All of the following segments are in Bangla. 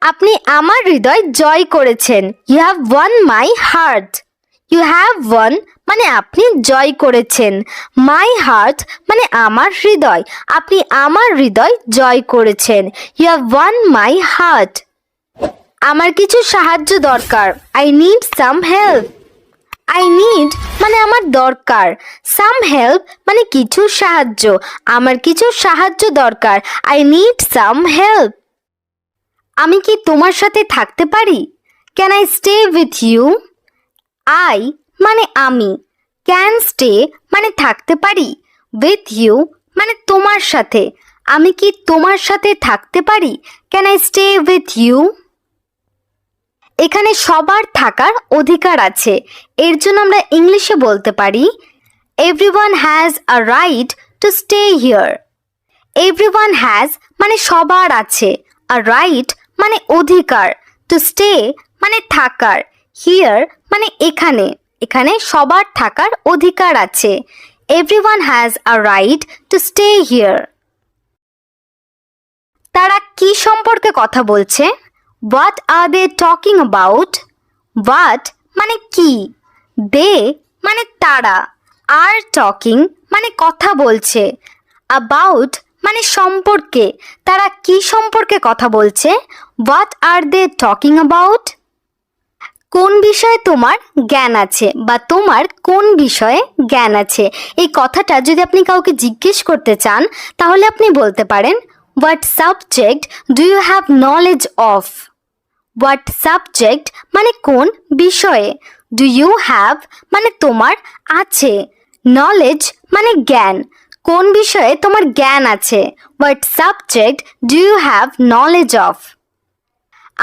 আপনি আমার হৃদয় জয় করেছেন। You have won my heart. You have won মানে আপনি জয় করেছেন। মাই হার্ট মানে আমার হৃদয়। আপনি আমার হৃদয় জয় করেছেন। You have won my heart. আমার কিছু সাহায্য দরকার। I need some help. I need মানে আমার দরকার। সাম হেল্প মানে কিছু সাহায্য। আমার কিছু সাহায্য দরকার। I need some help. আমি কি তোমার সাথে থাকতে পারি? Can I stay with you? I মানে আমি, ক্যান স্টে মানে থাকতে পারি, উইথ ইউ মানে তোমার সাথে। আমি কি তোমার সাথে থাকতে পারি? Can I stay with you? এখানে সবার থাকার অধিকার আছে। এর জন্য আমরা ইংলিশে বলতে পারি everyone has a right to stay here. Everyone has মানে সবার আছে, আ রাইট মানে অধিকার, টু স্টে মানে থাকার, হিয়ার মানে এখানে, এখানে সবার থাকার অধিকার আছে। Everyone has a right to stay here. তারা কি সম্পর্কে কথা বলছে? What are they talking about? What মানে কি, দে মানে তারা, আর টকিং মানে কথা বলছে, অ্যাবাউট মানে সম্পর্কে। তারা কি সম্পর্কে কথা বলছে? What are they talking about? কোন বিষয়ে তোমার জ্ঞান আছে বা তোমার কোন বিষয়ে জ্ঞান আছে, এই কথাটা যদি আপনি কাউকে জিজ্ঞেস করতে চান তাহলে আপনি বলতে পারেন what subject do you have knowledge of? What subject মানে কোন বিষয়ে, ডু ইউ হ্যাভ মানে তোমার আছে, নলেজ মানে জ্ঞান, কোন বিষয়ে তোমার জ্ঞান আছে। What subject do you have knowledge of?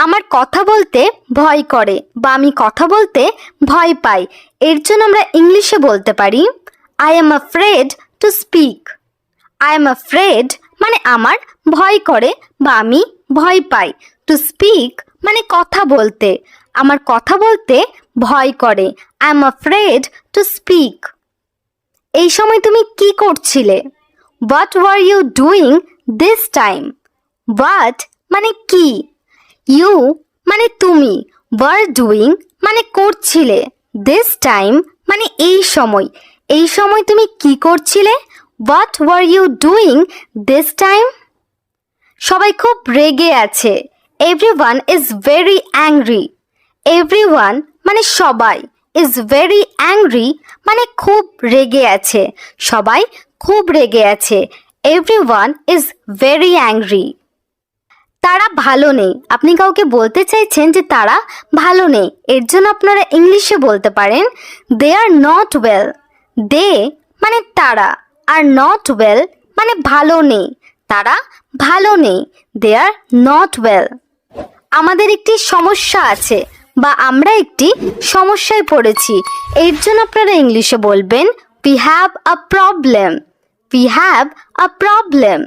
আমার কথা বলতে ভয় করে বা আমি কথা বলতে ভয় পাই, এর জন্য আমরা ইংলিশে বলতে পারি I am afraid to speak. I am afraid মানে আমার ভয় করে বা আমি ভয় পাই, টু স্পিক মানে কথা বলতে, আমার কথা বলতে ভয় করে, I am afraid to speak. এই সময় তুমি কি করছিলে? What were you doing this time? What মানে কি, ইউ মানে তুমি, ওয়ার ডুইং মানে করছিলে, দিস টাইম মানে এই সময়, এই সময় তুমি কি করছিলে? What were you doing this time? সবাই খুব রেগে আছে। Everyone is very angry. Everyone মানে সবাই, ইজ ভেরি অ্যাংরি মানে খুব রেগে আছে, সবাই খুব রেগে আছে। Everyone is very angry. তারা ভালো নেই। আপনি কাউকে বলতে চাইছেন যে তারা ভালো নেই, এর জন্য আপনারা ইংলিশে বলতে পারেন দে আর নট ওয়েল। দে মানে তারা, আর নট ওয়েল মানে ভালো নেই, তারা ভালো নেই, দে আর নট ওয়েল। আমাদের একটি সমস্যা আছে বা আমরা একটি সমস্যায় পড়েছি, এর জন্য আপনারা ইংলিশে বলবেন we have a problem. We have a problem.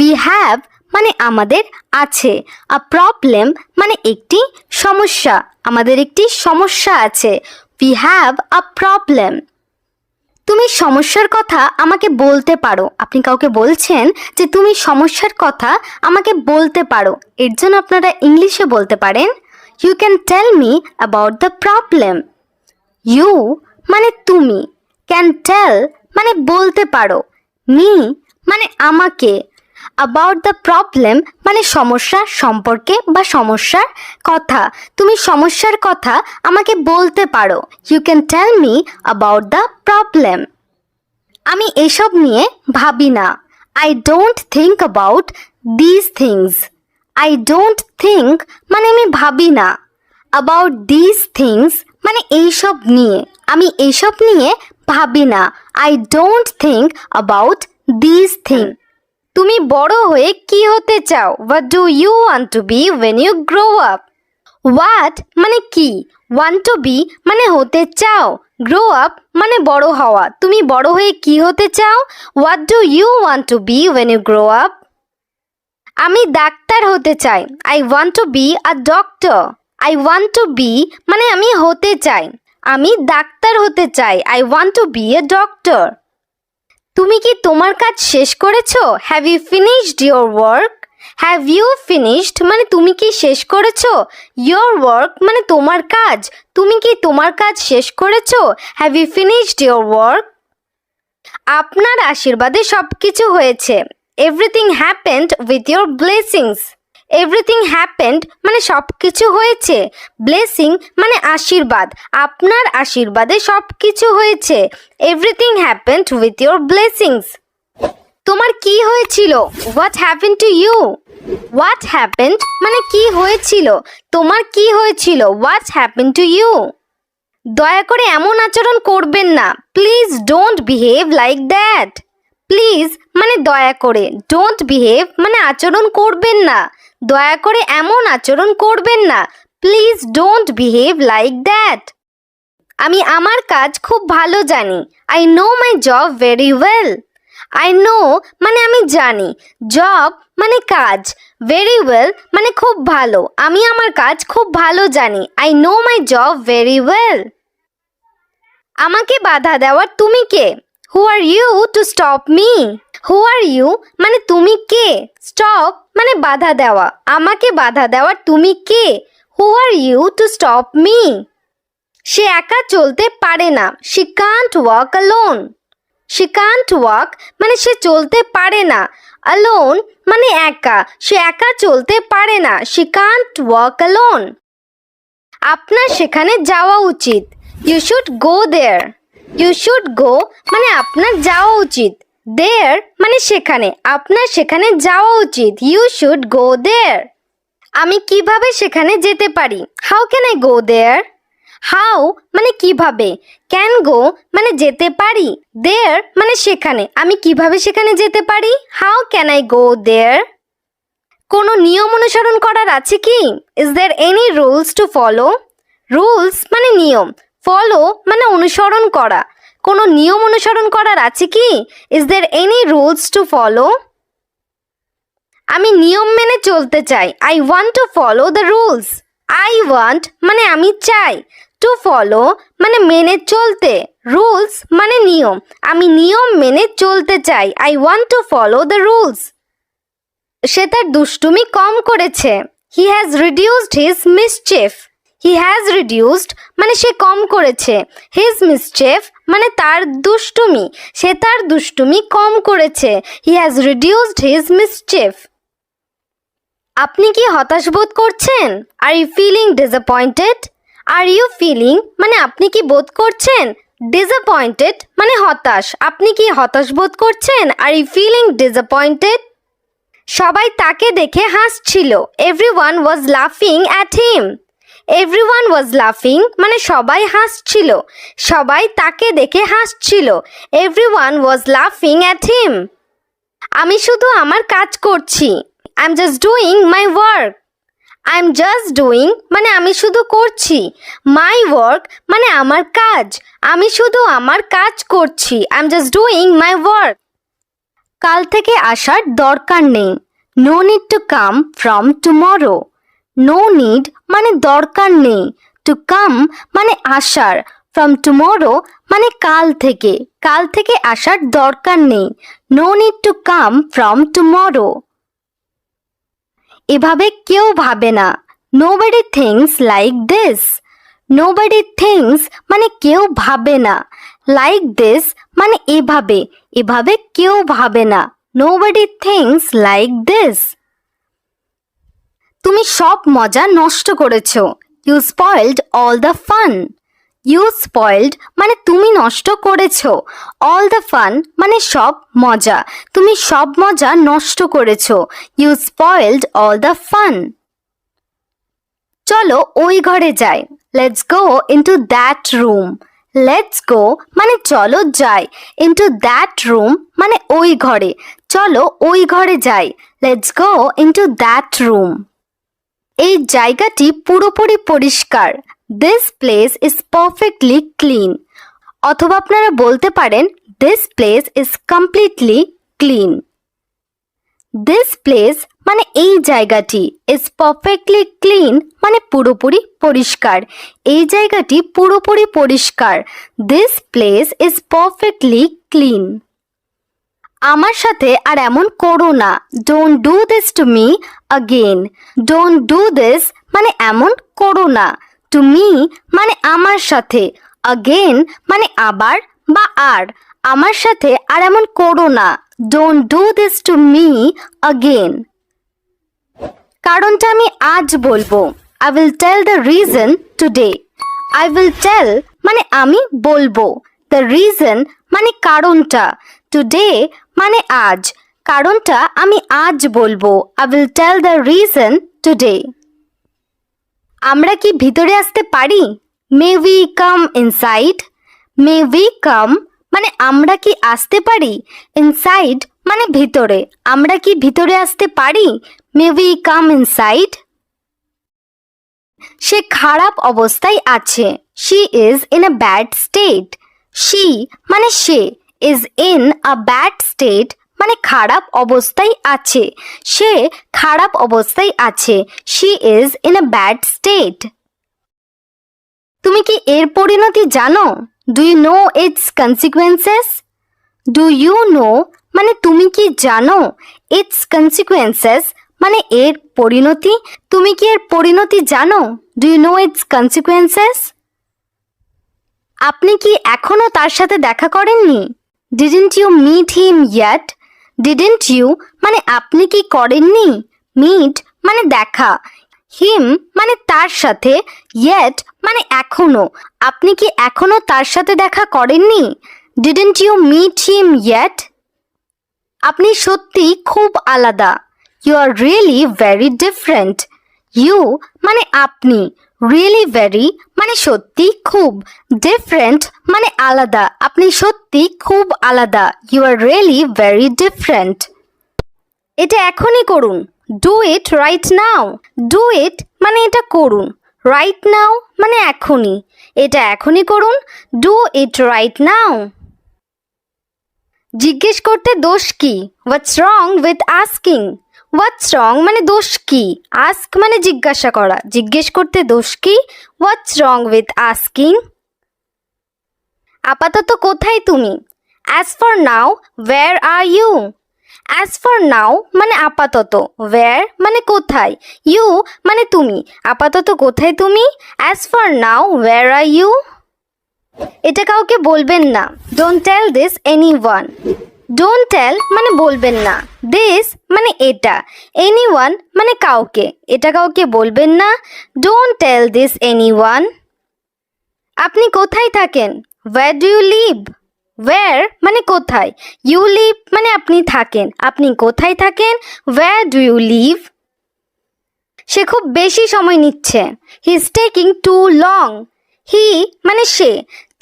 We have মানে আমাদের আছে, আ প্রবলেম মানে একটি সমস্যা, আমাদের একটি সমস্যা আছে, উই হ্যাভ আ প্রবলেম। তুমি সমস্যার কথা আমাকে বলতে পারো। আপনি কাউকে বলছেন যে তুমি সমস্যার কথা আমাকে বলতে পারো, এর জন্য আপনারা ইংলিশে বলতে পারেন you can tell me about the problem. You মানে তুমি, ক্যান টেল মানে বলতে পারো, মি মানে আমাকে, অ্যাবাউট দ্য প্রবলেম মানে সমস্যা সম্পর্কে বা সমস্যার কথা। তুমি সমস্যার কথা আমাকে বলতে পারো, you can tell me about the problem. আমি এসব নিয়ে ভাবি না। I don't think about this things. I don't think মানে আমি ভাবি না, অ্যাবাউট দিস থিংস মানে এইসব নিয়ে, আমি এইসব নিয়ে ভাবি না। I don't think about this things. তুমি বড় হয়ে কি হতে চাও? What do you want to be when you grow up? What মানে কি, ওয়ান্ট টু বি মানে হতে চাও, গ্রো আপ মানে বড় হওয়া। তুমি বড় হয়ে কি হতে চাও? What do you want to be when you grow up? আমি ডাক্তার হতে চাই। I want to be a doctor. I want to be মানে আমি হতে চাই, আমি ডাক্তার হতে চাই, I want to be a doctor. তুমি কি তোমার কাজ শেষ করেছো? Have you finished your work? Have you finished মানে তুমি কি শেষ করেছো? ইয়োর ওয়ার্ক মানে তোমার কাজ, তুমি কি তোমার কাজ শেষ করেছো? Have you finished your work? আপনার আশীর্বাদে সব কিছু হয়েছে। Everything happened with your blessings. Everything happened মানে সব কিছু হয়েছে, ব্লেসিং মানে আশীর্বাদ, আপনার আশীর্বাদে সব কিছু হয়েছে। Everything happened with your blessings. তোমার কি হয়েছিল? What happened to you? What happened মানে কি হয়েছিল, তোমার কি হয়েছিল? What happened to you? দয়া করে এমন আচরণ করবেন না, please don't behave like that. Please মানে দয়া করে, ডোন্ট বিহেভ মানে আচরণ করবেন না, দয়া করে এমন আচরণ করবেন না, please don't behave like that. আমি আমার কাজ খুব ভালো জানি, I know my job very well. I know মানে আমি জানি, জব মানে কাজ, ভেরি ওয়েল মানে খুব ভালো, আমি আমার কাজ খুব ভালো জানি, I know my job very well. আমাকে বাধা দেওয়ার তুমি কে? Who are you to stop me? Who are you মানে তুমি কে, স্টপ মানে বাধা দেওয়া, আমাকে বাধা দেওয়ার তুমি কে? Who are you to stop me? সে একা চলতে পারে না, she can't walk alone. She can't walk মানে সে চলতে পারে না, অ্যালোন মানে একা, সে একা চলতে পারে না, শি কান্ট ওয়াক অ্যালোন। আপনার সেখানে যাওয়া উচিত, you should go there. You should go মানে আপনার যাওয়া উচিত, দেয়ার মানে সেখানে, আপনার সেখানে যাওয়া উচিত, ইউ শুড গো দেয়ার। আমি কিভাবে সেখানে যেতে পারি? How can I go there? How মানে কিভাবে, ক্যান গো মানে যেতে পারি, দেয়ার মানে সেখানে, আমি কিভাবে সেখানে যেতে পারি? How can I go there? কোনো নিয়ম অনুসরণ করার আছে কি? Is there any rules to follow? Rules মানে নিয়ম, ফলো মানে অনুসরণ করা, কোনো নিয়ম অনুসরণ করার আছে কি? Is there any rules to follow? আমি নিয়ম মেনে চলতে চাই, I want to follow the rules. I want মানে আমি চাই, টু ফলো মানে মেনে চলতে, রুলস মানে নিয়ম, আমি নিয়ম মেনে চলতে চাই, I want to follow the rules. সে তার দুষ্টুমি কম করেছে, he has reduced his mischief. He has reduced মানে সে কম করেছে, হিজ মিসচিফ মানে তার দুষ্টুমি, সে তার দুষ্টুমি কম করেছে, he has reduced his mischief. আপনি কি হতাশ বোধ করছেন? Are you feeling disappointed? Are you feeling মানে আপনি কি বোধ করছেন, ডিসঅ্যাপয়েন্টেড মানে হতাশ, আপনি কি হতাশ বোধ করছেন? Are you feeling disappointed? সবাই তাকে দেখে হাসছিল, এভরিওয়ান ওয়াজ লাফিং অ্যাট হিম। এভরিওয়ান ওয়াজ লাফিং মানে সবাই হাসছিল, সবাই তাকে দেখে হাসছিল, এভরিওয়ান ওয়াজ লাফিং অ্যাট হিম। আমি শুধু আমার কাজ করছি, I am just doing my work. I am just doing মানে আমি শুধু করছি, মাই ওয়ার্ক মানে আমার কাজ, আমি শুধু আমার কাজ করছি, I am just doing my work. কাল থেকে আসার দরকার নেই, no need to come from tomorrow. No need মানে দরকার নেই, টু কাম মানে আসার, ফ্রম টুমরো মানে কাল থেকে আসার দরকার নেই, no need to come from tomorrow. এভাবে কেউ ভাবে না, nobody things like this. Nobody things মানে কেউ ভাবে না, লাইক দিস মানে এভাবে, এভাবে কেউ ভাবে না, নোবডি থিংস লাইক দিস। তুমি সব মজা নষ্ট করেছো, you spoiled all the fun. You spoiled মানে তুমি নষ্ট করেছো, অল দ্য ফান মানে সব মজা, তুমি সব মজা নষ্ট করেছো, you spoiled all the fun. চলো ওই ঘরে যাই, let's go into that room. Let's go মানে চলো যাই, ইনটু দ্যাট রুম মানে ওই ঘরে, চলো ওই ঘরে যাই, let's go into that room. এই জায়গাটি পুরোপুরি পরিষ্কার, this place is perfectly clean. অথবা আপনারা বলতে পারেন this place is completely clean. This place মানে এই জায়গাটি, ইজ পারফেক্টলি ক্লিন মানে পুরোপুরি পরিষ্কার, এই জায়গাটি পুরোপুরি পরিষ্কার, this place is perfectly clean. আমার সাথে আর এমন করো না। Don't do this to me again. Don't do this মানে এমন করো না। টু মি মানে আমার সাথে। অগেন মানে আবার বা আর। আমার সাথে আর এমন করো না। Don't do this to me again. কারণটা আমি আজ বলবো। I will tell the reason today. I will tell মানে আমি বলবো। দ্য রিজন মানে কারণটা। টুডে মানে আজ। কারণটা আমি আজ বলবো। I will tell the reason today. আমরা কি ভিতরে আসতে পারি? May we come inside. May we come মানে আমরা কি আসতে পারি? ইনসাইড মানে ভিতরে। আমরা কি ভিতরে আসতে পারি? May we come inside. সে খারাপ অবস্থায় আছে। She is in a bad state. She মানে সে। Is in a bad state মানে খারাপ অবস্থায় আছে। সে খারাপ অবস্থায় আছে। She is in a bad state. তুমি কি এর পরিণতি জানো? Do you know its consequences? Do you know মানে তুমি কি জানো? ইটস কনসিকুয়েন্সেস মানে এর পরিণতি। তুমি কি এর পরিণতি জানো? Do you know its consequences? আপনি কি এখনো তার সাথে দেখা করেননি? Didn't you meet him yet? Didn't you মানে আপনি কি করেননি? মিট মানে দেখা। হিম মানে তার সাথে। ইয়েট মানে এখনো। আপনি কি এখনো তার সাথে দেখা করেননি? Didn't you meet him yet? আপনি সত্যি খুব আলাদা। You are really very different. You মানে আপনি। রিয়েলি ভেরি মানে সত্যি খুব। ডিফারেন্ট মানে আলাদা। আপনি সত্যি খুব আলাদা। You are really very different. এটা এখনই করুন। Do it right now. Do it মানে এটা করুন। রাইট নাও মানে এখনই। এটা এখনই করুন। ডু ইট রাইট নাও। জিজ্ঞেস করতে দোষ কি? What's wrong with asking? হোয়াটস রং মানে দোষ কি? আস্ক মানে জিজ্ঞাসা করা। জিজ্ঞেস করতে দোষ কি? What's wrong with asking? আপাতত কোথায় তুমি? As for now where are you? As for now মানে আপাতত। ওয়্যার মানে কোথায়। ইউ মানে তুমি। আপাতত কোথায় তুমি? As for now where are you? এটা কাউকে বলবেন না। Don't tell this anyone. Don't tell মানে বলবেন না। দিস মানে এটা। এনিওয়ান মানে কাউকে। এটা কাউকে বলবেন না। Don't tell this anyone. আপনি কোথায় থাকেন? Where do you live? Where মানে কোথায়। ইউ লিভ মানে আপনি থাকেন। আপনি কোথায় থাকেন? Where do you live? সে খুব বেশি সময় নিচ্ছে। He is taking too long. He মানে সে।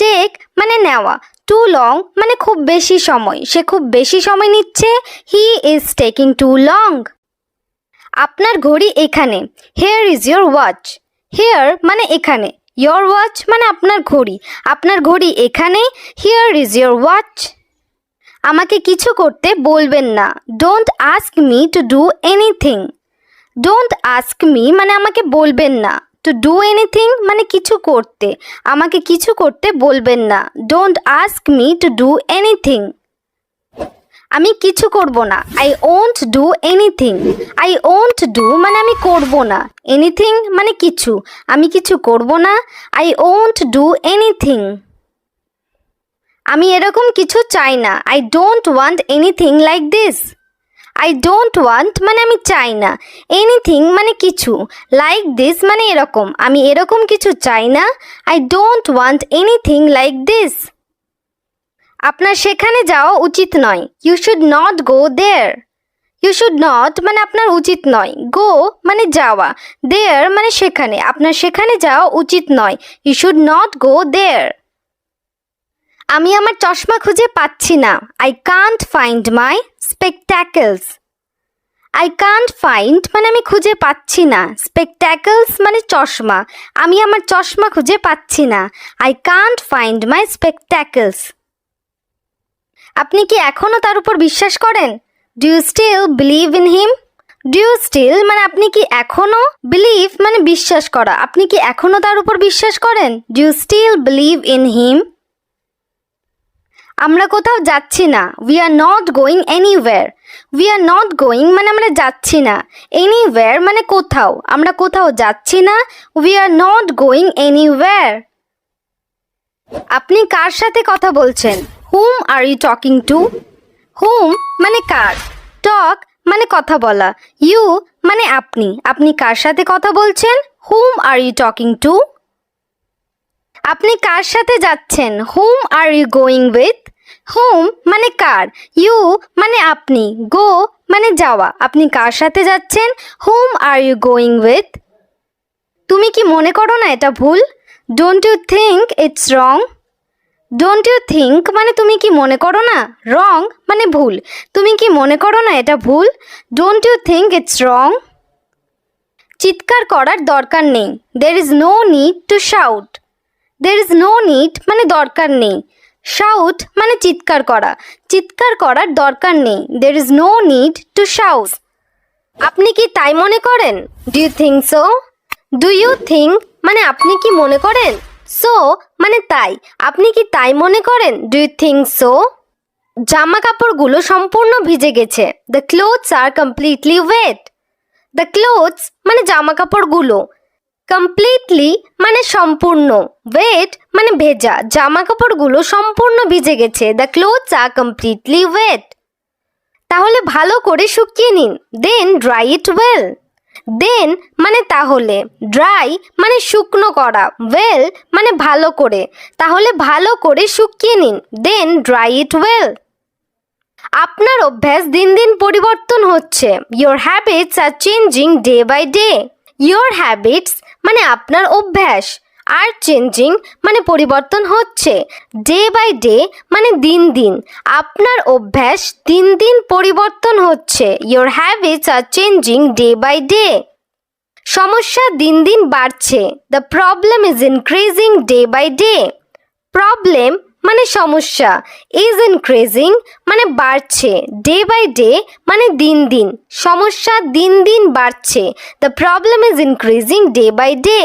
টেক মানে নেওয়া। টু লং মানে খুব বেশি সময়। সে খুব বেশি সময় নিচ্ছে। He is taking too long. আপনার ঘড়ি এখানে। Here is your watch. Here মানে এখানে। ইয়োর ওয়াচ মানে আপনার ঘড়ি। আপনার ঘড়ি এখানে। Here is your watch. আমাকে কিছু করতে বলবেন না। Don't ask me to do anything. Don't ask me মানে আমাকে বলবেন না। টু ডু এনিথিং মানে কিছু করতে। আমাকে কিছু করতে বলবেন না। Don't ask me to do anything. আমি কিছু করব না। I won't do anything. I won't do মানে আমি করব না। এনিথিং মানে কিছু। আমি কিছু করব না। I won't do anything. আমি এরকম কিছু চাই না। I don't want anything like this. I don't want মানে আমি চাই না। এনিথিং মানে কিছু। লাইক দিস মানে এরকম। আমি এরকম কিছু চাই না। I don't want anything like this. আপনার সেখানে যাওয়া উচিত নয়। You should not go there. You should not মানে আপনার উচিত নয়। গো মানে যাওয়া। দেয়ার মানে সেখানে। আপনার সেখানে যাওয়া উচিত নয়। You should not go there. আমি আমার চশমা খুঁজে পাচ্ছি না। I can't find my spectacles. I can't find মানে আমি খুঁজে পাচ্ছি না। স্পেকট্যাকলস মানে চশমা। আমি আমার চশমা খুঁজে পাচ্ছি না। I can't find my spectacles. আপনি কি এখনও তার উপর বিশ্বাস করেন? Do you still believe in him? Do you still মানে আপনি কি এখনও। বিলিভ মানে বিশ্বাস করা। আপনি কি এখনও তার উপর বিশ্বাস করেন? Do you still believe in him? আমরা কোথাও যাচ্ছি না। We are not going anywhere. We are not going মানে আমরা যাচ্ছি না। এনিওয়্যার মানে কোথাও, আমরা কোথাও যাচ্ছি না। We are not going anywhere. আপনি কার সাথে কথা বলছেন? হুম আর ইউ টকিং টু? হুম মানে কার, টক মানে কথা বলা, ইউ মানে আপনি। আপনি কার সাথে কথা বলছেন? হুম আর ইউ টকিং টু? আপনি কার সাথে যাচ্ছেন? Whom are you going with? হুম মানে কার, ইউ মানে আপনি, গো মানে যাওয়া। আপনি কার সাথে যাচ্ছেন? Whom are you going with? তুমি কি মনে করো না এটা ভুল? Don't you think it's wrong? Don't you think মানে তুমি কি মনে করো না, রং মানে ভুল। তুমি কি মনে করো না এটা ভুল? Don't you think it's wrong? চিৎকার করার দরকার নেই। There is no need to shout. There is no need মানে দরকার নেই। শাউট মানে চিৎকার করা। চিৎকার করার দরকার নেই। There is no need to shout. আপনি কি তাই মনে করেন? Do you think so? Do you think মানে আপনি কি মনে করেন, সো মানে তাই। আপনি কি তাই মনে করেন? Do you think so? জামা কাপড়গুলো সম্পূর্ণ ভিজে গেছে। The clothes are completely wet. The clothes মানে জামা কাপড়গুলো, কমপ্লিটলি মানে সম্পূর্ণ, ওয়েট মানে ভেজা। জামা কাপড়গুলো সম্পূর্ণ ভিজে গেছে। The clothes are completely wet. তাহলে ভালো করে শুকিয়ে নিন। Then dry it well. দেন মানে তাহলে, ড্রাই মানে শুকনো করা, ওয়েল মানে ভালো করে। তাহলে ভালো করে শুকিয়ে নিন। Then dry it well. আপনার অভ্যাস দিন দিন পরিবর্তন হচ্ছে। Your habits are changing day by day. Your habits মানে আপনার অভ্যাস, আর চেঞ্জিং মানে পরিবর্তন হচ্ছে, ডে বাই ডে মানে দিন দিন। আপনার অভ্যাস দিন দিন পরিবর্তন হচ্ছে। Your habits are changing day by day. সমস্যা দিন দিন বাড়ছে। The problem is increasing day by day. Problem মানে সমস্যা, ইজ ইনক্রিজিং মানে বাড়ছে, ডে বাই ডে মানে দিন দিন। সমস্যা দিন দিন বাড়ছে। The problem is increasing day by day.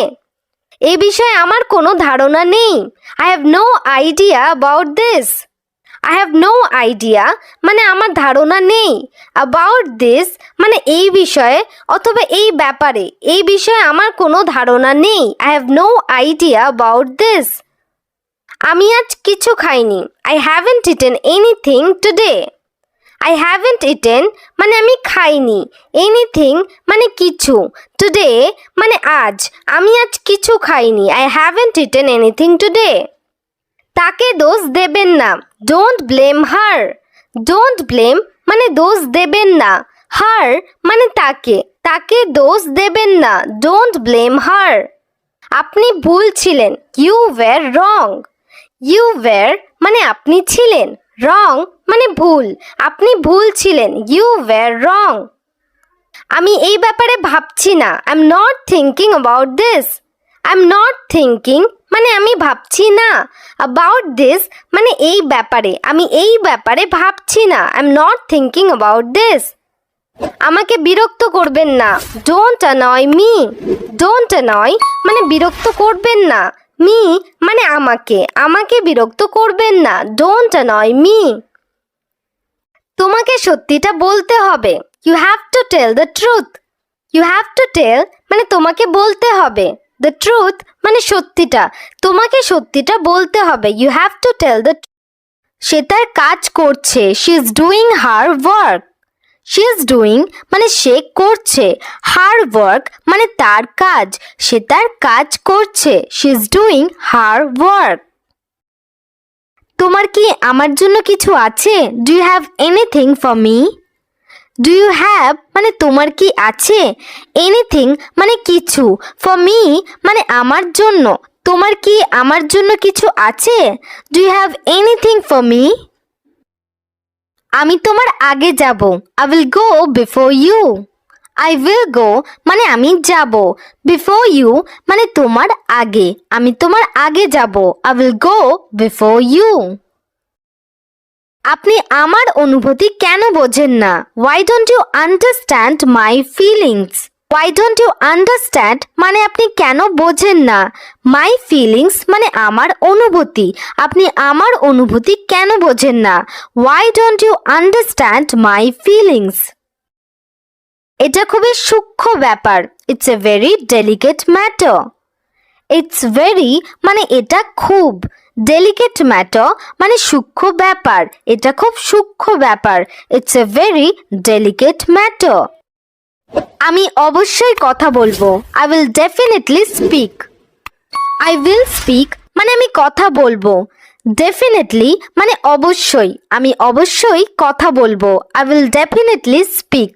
এ বিষয়ে আমার কোনো ধারণা নেই। I have no idea about this. I have no idea মানে আমার ধারণা নেই। অ্যাবাউট দিস মানে এই বিষয়ে অথবা এই ব্যাপারে। এই বিষয়ে আমার কোনো ধারণা নেই। I have no idea about this. আমি আজ কিছু খাইনি। I haven't eaten anything today. I haven't eaten মানে আমি খাইনি, এনিথিং মানে কিছু, টুডে মানে আজ। আমি আজ কিছু খাইনি। I haven't eaten anything today. তাকে দোষ দেবেন না। Don't blame her. Don't blame মানে দোষ দেবেন না। হার মানে তাকে। তাকে দোষ দেবেন না। Don't blame her. আপনি ভুল ছিলেন। You were wrong. You were মানে আপনি ছিলেন, রং মানে ভুল। আপনি ভুল ছিলেন। You were wrong. আমি এই ব্যাপারে ভাবছি না। I am not thinking about this. I am not thinking মানে আমি ভাবছি না। অ্যাবাউট দিস মানে এই ব্যাপারে। আমি এই ব্যাপারে ভাবছি না। I am not thinking about this. আমাকে বিরক্ত করবেন না। Don't annoy me. Don't annoy মানে বিরক্ত করবেন না। মি মানে আমাকে। আমাকে বিরক্ত করবেন না। Don't annoy me. তোমাকে সত্যিটা বলতে হবে। You have to tell the truth. You have to tell মানে তোমাকে বলতে হবে। দ্য ট্রুথ মানে সত্যিটা। তোমাকে সত্যিটা বলতে হবে। You have to tell the. সে তার কাজ করছে। She is doing her work. She is doing মানে সে করছে, হার ওয়ার্ক মানে তার কাজ। সে তার কাজ করছে। She is doing her work. তোমার কি আমার জন্য কিছু আছে? Do you have anything for me? Do you have মানে তোমার কি আছে, এনিথিং মানে কিছু, ফর মি মানে আমার জন্য। তোমার কি আমার জন্য কিছু আছে? Do you have anything for me? আমি তোমার আগে যাব। I will go before you. I will go মানে আমি যাব। বিফোর ইউ মানে তোমার আগে। আমি তোমার আগে যাব। I will go before you. আপনি আমার অনুভূতি কেন বোঝেন না? Why don't you understand my feelings? Why don't you understand মানে আপনি কেন বোঝেন না। My feelings মানে আমার অনুভূতি, আপনি আমার অনুভূতি কেন বোঝেন না। Why don't you understand my feelings? এটা খুবই সূক্ষ্ম ব্যাপার। It's a very delicate matter. It's very মানে এটা খুব, delicate matter মানে সূক্ষ্ম ব্যাপার, এটা খুব সূক্ষ্ম ব্যাপার। It's a very delicate matter. আমি অবশ্যই কথা বলবো। I will definitely speak. I will speak মানে আমি কথা বলবো। Definitely মানে অবশ্যই, আমি অবশ্যই কথা বলবো। I will definitely speak.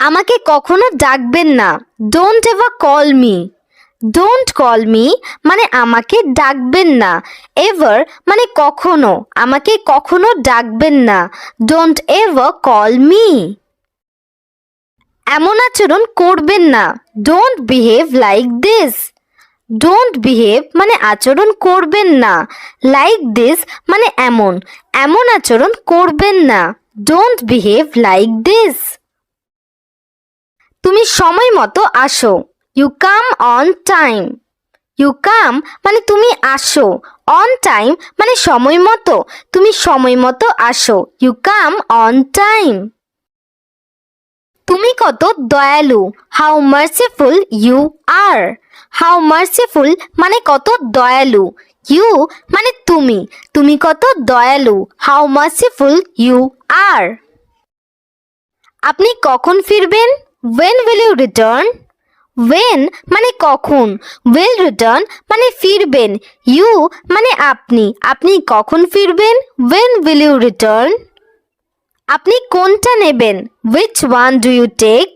আমাকে কখনো ডাকবেন না। Don't ever call me. Don't call me মানে আমাকে ডাকবেন না। Ever মানে কখনো, আমাকে কখনো ডাকবেন না। Don't ever call me. এমন আচরণ করবেন না। Don't behave like this. Don't behave মানে আচরণ করবেন না। Like this মানে এমন, এমন আচরণ করবেন না। Don't behave like this. তুমি সময় মতো আসো। You come on time. You come মানে তুমি আসো। On time মানে সময় মতো, তুমি সময় মতো আসো। You come on time. তুমি কত দয়ালু। How merciful you are. How merciful মানে কত দয়ালু। You মানে তুমি, তুমি কত দয়ালু। How merciful you are. আপনি কখন ফিরবেন? When will you return? When মানে কখন, will return মানে ফিরবেন। You মানে আপনি, আপনি কখন ফিরবেন? When will you return? আপনি কোনটা নেবেন? Which one do you take?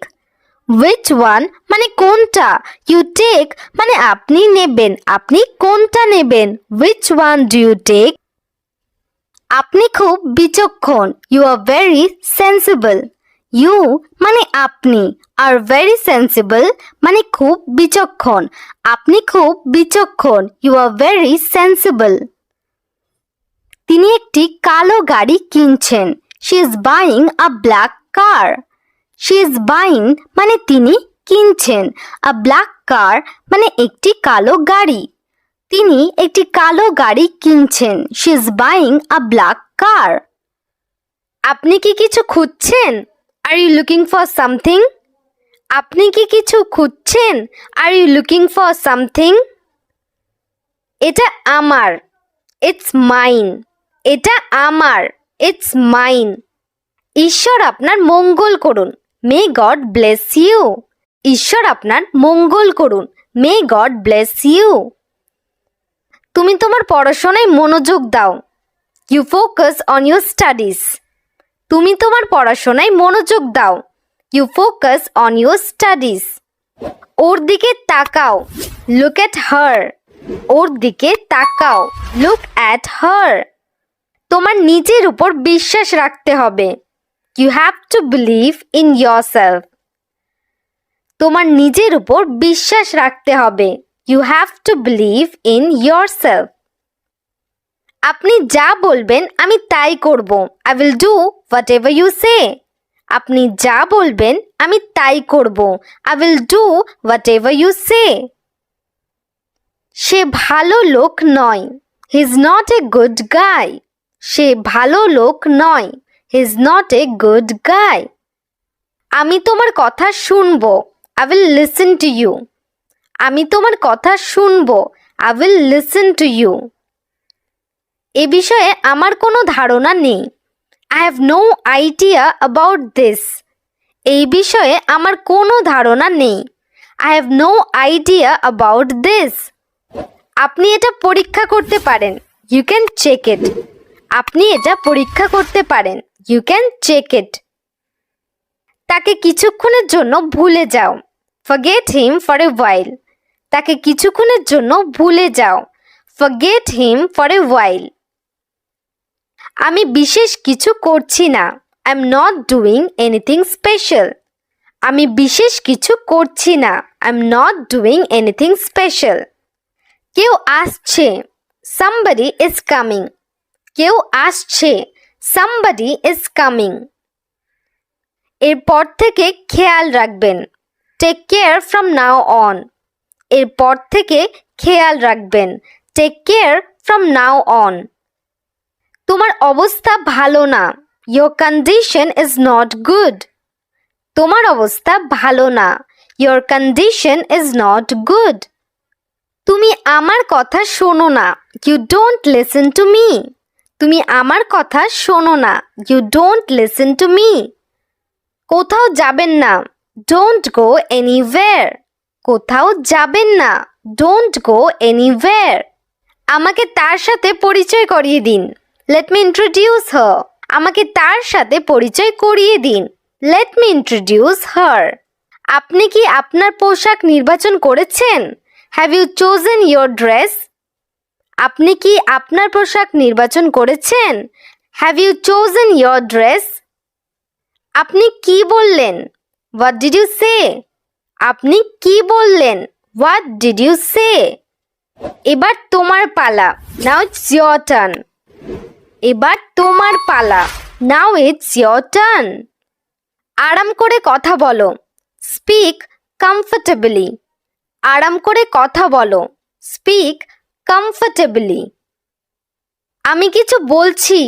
Which one মানে কোনটা, you take মানে আপনি নেবেন, আপনি কোনটা নেবেন। Which one do you take? আপনি খুব বিচক্ষণ। You are very sensible. You মানে আপনি, are very sensible মানে খুব বিচক্ষণ, আপনি খুব বিচক্ষণ। You are very sensible. তিনি একটি কালো গাড়ি কিনছেন। She is buying a black car. She is buying মানে তিনি কিনছেন। A black car মানে একটি কালো গাড়ি, তিনি একটি কালো গাড়ি কিনছেন। She is buying a black car. আপনি কি কিছু খুঁজছেন? Are you looking for something? আপনি কি কিছু খুঁজছেন? Are you looking for something? এটা আমার। It's mine. এটা আমার। It's mine. ঈশ্বর আপনার মঙ্গল করুন। May God bless you. ঈশ্বর আপনার মঙ্গল করুন। May God bless you. তুমি তোমার পড়াশোনায় মনোযোগ দাও। You focus on your studies. তুমি তোমার পড়াশোনায় মনোযোগ দাও। You focus on your studies. ওর দিকে তাকাও। Look at her. ওর দিকে তাকাও। Look at her. তোমার নিজের উপর বিশ্বাস রাখতে হবে। You have to believe in yourself. তোমার নিজের উপর বিশ্বাস রাখতে হবে। You have to believe in yourself. আপনি যা বলবেন আমি তাই করব। I will do whatever you say. আপনি যা বলবেন আমি তাই করব। I will do whatever you say. সে ভালো লোক নয়। He is not a good guy. সে ভালো লোক নয়। He is not a good guy. আমি তোমার কথা শুনবো। I will listen to you. আমি তোমার কথা শুনবো। I will listen to you. এ বিষয়ে আমার কোনো ধারণা নেই। I have no idea about this. এই বিষয়ে আমার কোনো ধারণা নেই। I have no idea about this. আপনি এটা পরীক্ষা করতে পারেন। You can check it. আপনি এটা পরীক্ষা করতে পারেন। You can check it. তাকে কিছুক্ষণের জন্য ভুলে যাও। Forget him for a while. তাকে কিছুক্ষণের জন্য ভুলে যাও। Forget him for a while. আমি বিশেষ কিছু করছি না। I'm not doing anything special. আমি বিশেষ কিছু করছি না। I'm not doing anything special. কেউ আসছে। Somebody is coming. কেউ আসছে। Somebody is coming. এরপর থেকে খেয়াল রাখবেন। Take care from now on. এরপর থেকে খেয়াল রাখবেন। Take care from now on. তোমার অবস্থা ভালো না। Your condition is not good. তোমার অবস্থা ভালো না। Your condition is not good. তুমি আমার কথা শোনো না। You don't listen to me. তুমি আমার কথা শোনো না। You don't listen to me. কোথাও যাবেন না। Don't go anywhere. কোথাও যাবেন না। Don't go anywhere. আমাকে তার সাথে পরিচয় করিয়ে দিন। Let me introduce her. আমাকে তার সাথে পরিচয় করিয়ে দিন। Let me introduce her. আপনি কি আপনার পোশাক নির্বাচন করেছেন? Have you chosen your dress? আপনি কি আপনার পোশাক নির্বাচন করেছেন? Have you chosen your dress? আপনি কি বললেন? What did you say? আপনি কি বললেন? What did you say? এবার তোমার পালা। Now it's your turn. এবার তোমার পালা। Now it's your turn. আরাম করে কথা বলো। Speak comfortably. আরাম করে কথা বলো। Speak comfortably. আমি কিছু বলছি।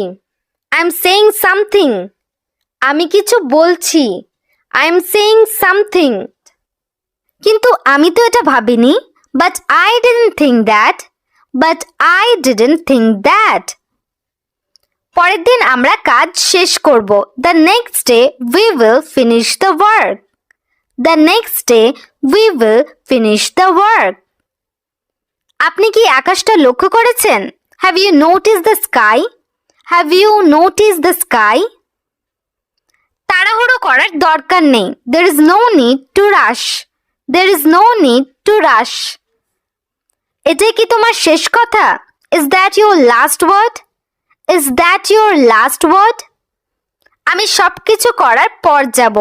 I'm saying something. আমি কিছু বলছি। I'm saying something. কিন্তু আমি তো এটা ভাবিনি। But I didn't think that. But I didn't think that. পরের দিন আমরা কাজ শেষ করব। The next day we will finish the work. The next day we will finish the work. আপনি কি আকাশটা লক্ষ্য করেছেন? Have you noticed the sky? Have you noticed the sky? তাড়াহুড়ো করার দরকার নেই। There is no need to rush. There is no need to rush. এটাই কি তোমার শেষ কথা? Is that your last word? Is that your last word? আমি সবকিছু করার পর যাব।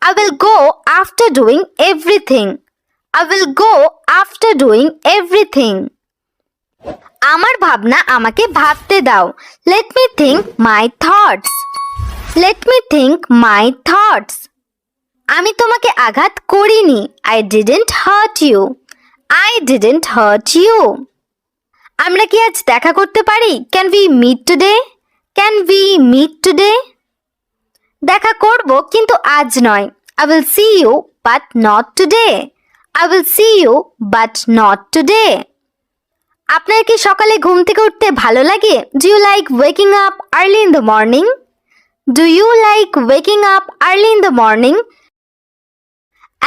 I will go after doing everything. I will go after doing everything. আমার ভাবনা আমাকে ভাবতে দাও। Let me think my thoughts. Let me think my thoughts. আমি তোমাকে আঘাত করিনি। I didn't hurt you. I didn't hurt you. আমরা কি আজ দেখা করতে পারি? Can we meet today? Can we meet today? দেখা করব কিন্তু আজ নয়। I will see you but not today. I will see you but not today. আপনার কি সকালে ঘুম থেকে উঠতে ভালো লাগে? Do you like waking up early in the morning? Do you like waking up early in the morning?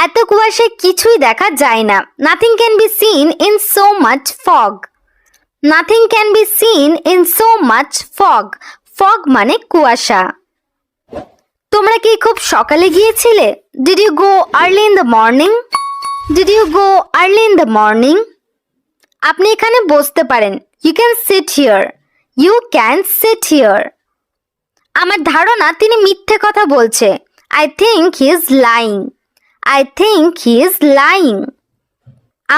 এত কুয়াশায় কিছুই দেখা যায় না। Nothing can be seen in so much fog. Nothing can be seen in so much fog. Fog মানে কুয়াশা। তোমরা কি খুব সকালে গিয়েছিলে? Did you go early in the morning? Did you go early in the morning? আপনি এখানে বসতে পারেন। You can sit here. You can sit here. আমার ধারণা তিনি মিথ্যে কথা বলছে। I think he is lying. I think he is lying.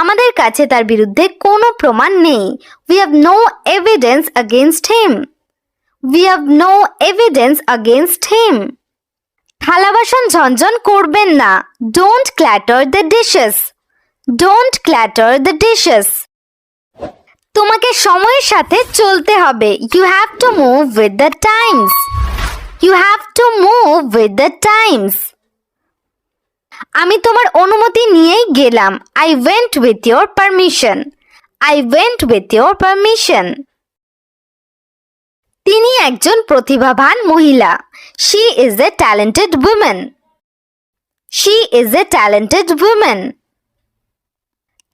আমাদের কাছে তার বিরুদ্ধে কোনো প্রমাণ নেই। We have no evidence against him. We have no evidence against him. থালা বাসন ঝনঝন করবেন না। Don't clatter the dishes. Don't clatter the dishes. তোমাকে সময়ের সাথে চলতে হবে। You have to move with the times. You have to move with the times. আমি তোমার অনুমতি নিয়েই গেলাম। I went with your permission. I went with your permission. তিনি একজন প্রতিভাবান মহিলা। She is a talented woman. She is a talented woman.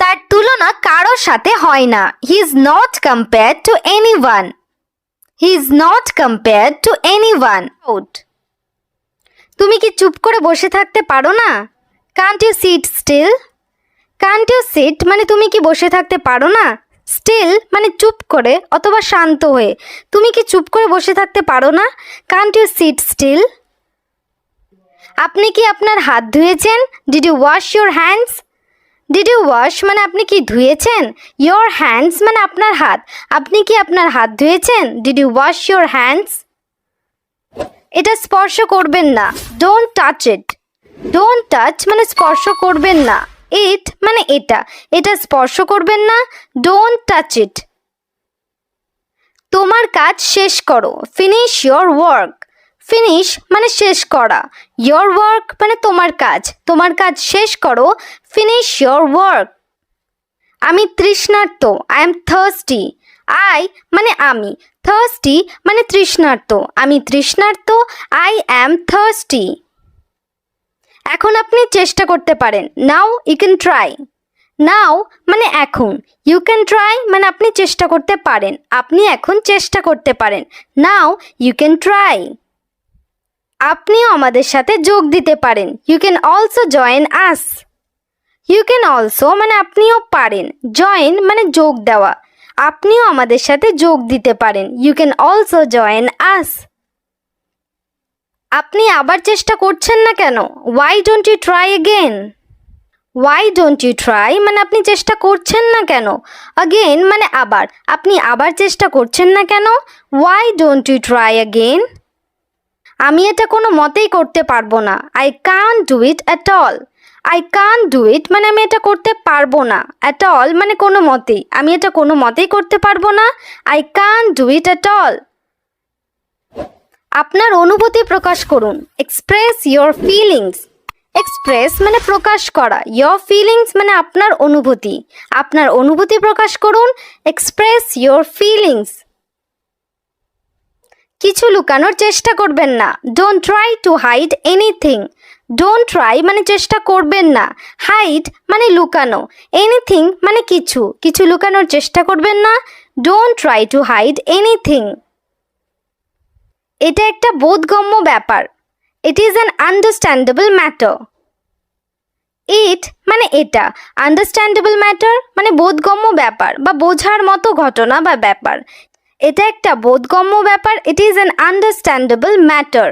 তার তুলনা কারো সাথে হয় না। He is not compared to anyone. He is not compared to anyone. তুমি কি চুপ করে বসে থাকতে পারো না? Can't you sit still? Can't you sit মানে তুমি কি বসে থাকতে পারো না? Still মানে চুপ করে অথবা শান্ত হয়ে। তুমি কি চুপ করে বসে থাকতে পারো না? Can't you sit still? আপনি কি আপনার হাত ধুয়েছেন? Did you wash your hands? Did you wash মানে আপনি কি ধুয়েছেন? Your hands মানে আপনার হাত। আপনি কি আপনার হাত ধুয়েছেন? Did you wash your hands? এটা স্পর্শ করবেন না। Don't touch it. Don't touch মানে স্পর্শ করবেন না। ইট মানে এটা, এটা স্পর্শ করবেন না। Don't touch it. তোমার কাজ শেষ করো। Finish your work. ফিনিশ মানে শেষ করা। ইয়োর ওয়ার্ক মানে তোমার কাজ। তোমার কাজ শেষ করো। Finish your work. আমি তৃষ্ণার্ত। I am thirsty. আই মানে আমি, থার্স্টি মানে তৃষ্ণার্ত। আমি তৃষ্ণার্ত। I am thirsty. এখন আপনি চেষ্টা করতে পারেন। Now you can try. Now মানে এখন। ইউ ক্যান ট্রাই মানে আপনি চেষ্টা করতে পারেন। আপনি এখন চেষ্টা করতে পারেন। Now you can try. আপনিও আমাদের সাথে যোগ দিতে পারেন। You can also join us. You can also মানে আপনিও পারেন। জয়েন মানে যোগ দেওয়া। আপনিও আমাদের সাথে যোগ দিতে পারেন। You can also join us. আপনি আবার চেষ্টা করছেন না কেন? Why don't you try again? Why don't you try মানে আপনি চেষ্টা করছেন না কেন? অগেন মানে আবার। আপনি আবার চেষ্টা করছেন না কেন? Why don't you try again? আমি এটা কোনো মতেই করতে পারবো না। I can't do it at all. I can't do it মানে আমি এটা করতে পারবো না। অ্যাট অল মানে কোনো মতেই। আমি এটা কোনো মতেই করতে পারবো না। I can't do it at all. আপনার অনুভূতি প্রকাশ করুন। Express your feelings. এক্সপ্রেস মানে প্রকাশ করা। ইয়োর ফিলিংস মানে আপনার অনুভূতি। আপনার অনুভূতি প্রকাশ করুন। Express your feelings. কিছু লুকানোর চেষ্টা করবেন না। Don't try to hide anything. Don't try মানে চেষ্টা করবেন না। হাইড মানে লুকানো। এনিথিং মানে কিছু। কিছু লুকানোর চেষ্টা করবেন না। Don't try to hide anything. এটা একটা বোধগম্য ব্যাপার। It is an understandable matter. It মানে এটা। আন্ডারস্ট্যান্ডেবল ম্যাটার মানে বোধগম্য ব্যাপার বা বোঝার মতো ঘটনা বা ব্যাপার। এটা একটা বোধগম্য ব্যাপার। It is an understandable matter.